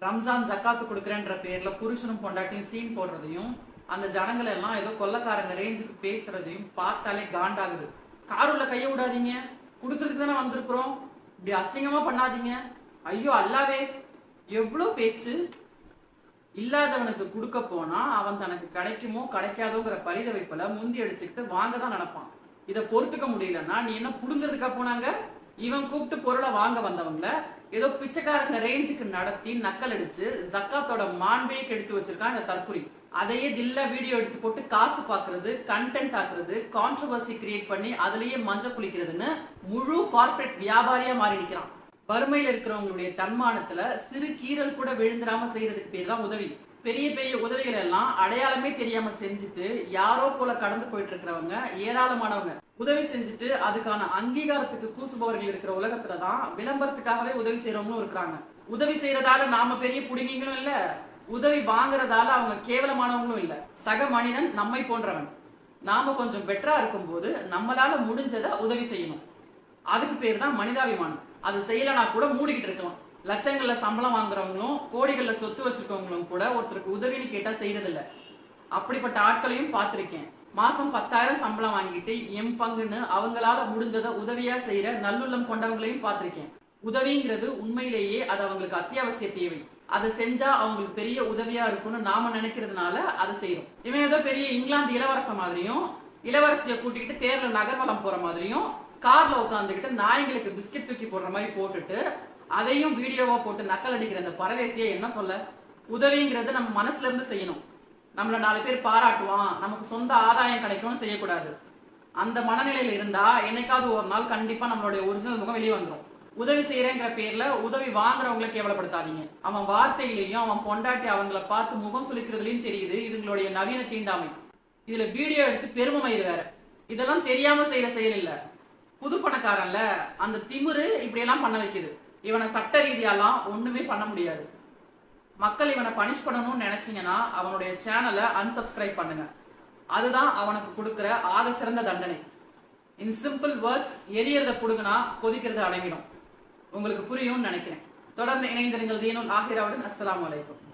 ரம்ஜான் ஜக்காத்து கொடுக்கறேன்ற பேர்ல புருஷனும் பொண்டாட்டியும் சீன் போடுறதையும் அந்த ஜனங்கள் எல்லாம் ஏதோ கொள்ளக்காரங்க ரேஞ்சுக்கு பேசுறதையும் பார்த்தாலே காண்டாகுது. காருள்ள கைய விடாதீங்க, குடுக்கறதுக்கு தானே வந்திருக்கிறோம், இப்படி அசிங்கமா பண்ணாதீங்க. ஐயோ அல்லாவே, எவ்வளவு பேச்சு. இல்லாதவனுக்கு கொடுக்க போனா அவன் தனக்கு கிடைக்குமோ கிடைக்காதோங்கிற பரிதவிப்புல முந்தி அடிச்சுக்கிட்டு வாங்கதான் நினைப்பான். இத பொறுத்துக்க முடியலன்னா நீ என்ன புடுங்கிறதுக்கா போனாங்க? இவன் கூப்பிட்டு பொருளை வாங்க வந்தவங்கள ஏதோ பிச்சைக்காரங்க ரேஞ்சுக்கு நடத்தி நக்கல் அடிச்சு ஜக்காத்தோட மாண்பையே கெடுத்து வச்சிருக்கான் இந்த தற்குறி. அதையே தில்ல வீடியோ எடுத்து போட்டு காசு பாக்குறது, கண்டென்ட் ஆக்குறது, கான்ட்ரோவர்சி கிரியேட் பண்ணி அதுலயே மஞ்ச குளிக்கிறதுன்னு முழு கார்பரேட் வியாபாரியா மாறி நிக்கிறான். வறுமையில இருக்கிறவங்களுடைய தன்மானத்துல சிறு கீரல் கூட விழுந்துடாம செய்யறதுக்கு பேர் தான் உதவி. பெரிய பெரிய உதவிகள் எல்லாம் அடையாளமே தெரியாம செஞ்சுட்டு யாரோ போல கடந்து போயிட்டு இருக்கிறவங்க ஏராளமானவங்க. உதவி செஞ்சுட்டு அதுக்கான அங்கீகாரத்துக்கு கூசுபவர்கள் இருக்கிற உலகத்துலதான் விளம்பரத்துக்காகவே உதவி செய்யறவங்களும் இருக்கிறாங்க. உதவி செய்யறதால நாம பெரிய புடிங்கிங்களும் இல்ல, உதவி வாங்குறதால அவங்க கேவலமானவங்களும் இல்ல. சக மனிதன் நம்மை போன்றவன். நாம கொஞ்சம் பெட்டரா இருக்கும் போது நம்மளால முடிஞ்சத உதவி செய்யணும். அதுக்கு பேர் தான் மனிதாபிமானம். அது செய்யலனா கூட மூடிக்கிட்டு இருக்கலாம். லட்சங்கள்ல சம்பளம் வாங்குறவங்களும் கோடிகள்ல சொத்து வச்சிருக்கவங்களும் கூட ஒருத்தருக்கு உதவின்னு கேட்டா செய்யறது இல்ல. அப்படிப்பட்ட ஆட்களையும் பார்த்திருக்கேன். மாசம் 10,000 சம்பளம் வாங்கிட்டு எம் பங்குன்னு அவங்களால முடிஞ்சத உதவியா செய்யற நல்லுள்ளம் கொண்டவங்களையும் பார்த்திருக்கேன். உதவிங்கிறது உண்மையிலேயே அது அவங்களுக்கு அத்தியாவசிய தேவை. அதை செஞ்சா அவங்களுக்கு பெரிய உதவியா இருக்கும்னு நாம நினைக்கிறதுனால அதை செய்யறோம். இவன் ஏதோ பெரிய இங்கிலாந்து இளவரச மாதிரியும் இளவரசிய கூட்டிக்கிட்டு தேர்ல நகர்வலம் போற மாதிரியும் கார்ல உட்காந்துக்கிட்டு நாய்களுக்கு பிஸ்கெட் தூக்கி போடுற மாதிரி போட்டுட்டு அதையும் வீடியோவா போட்டு நக்கல் அடிக்கிற அந்த பரதேசிய என்ன சொல்ல? உதவிங்கிறது நம்ம மனசுல இருந்து செய்யணும். நம்மள 4 பேர் பாராட்டுவான், நமக்கு சொந்த ஆதாயம் கிடைக்கும்னு செய்யக்கூடாது. அந்த மனநிலையில இருந்தா என்னைக்காவது ஒரு நாள் கண்டிப்பா நம்மளுடைய ஒரிஜினல் முகம் வெளியே வந்துடும். உதவி செய்யறேங்கிற பேர்ல உதவி வாங்குறவங்களை கேவலப்படுத்தாதீங்க. அவன் வார்த்தையிலையும் அவன் பொண்டாட்டி அவங்கள பார்த்து முகம் சுளிக்கிறதுலயும் தெரியுது இதுங்களுடைய நவீன தீண்டாமை. இதுல வீடியோ எடுத்து பெருமை மயிறு வேற. இதெல்லாம் தெரியாம செய்யற செயல் இல்ல. புது பணக்காரன்ல அந்த திமிரு இப்படி எல்லாம் பண்ண வைக்குது. இவனை சட்ட ரீதியாலாம் ஒண்ணுமே பண்ண முடியாது. மக்கள் இவனை பனிஷ் பண்ணணும்னு நினைச்சீங்கன்னா அவனுடைய சேனலை அன்சப்ஸ்கிரைப் பண்ணுங்க. அதுதான் அவனுக்கு கொடுக்கிற ஆக சிறந்த தண்டனை. இன் சிம்பிள் வேர்ட்ஸ், எரியறத புடுங்கினா கொதிக்கிறது அடங்கிடும். உங்களுக்கு புரியும்னு நினைக்கிறேன். தொடர்ந்து இணைந்திருங்கள் தீனுல் ஆஹிராவுடன். அஸ்ஸலாமு அலைக்கும்.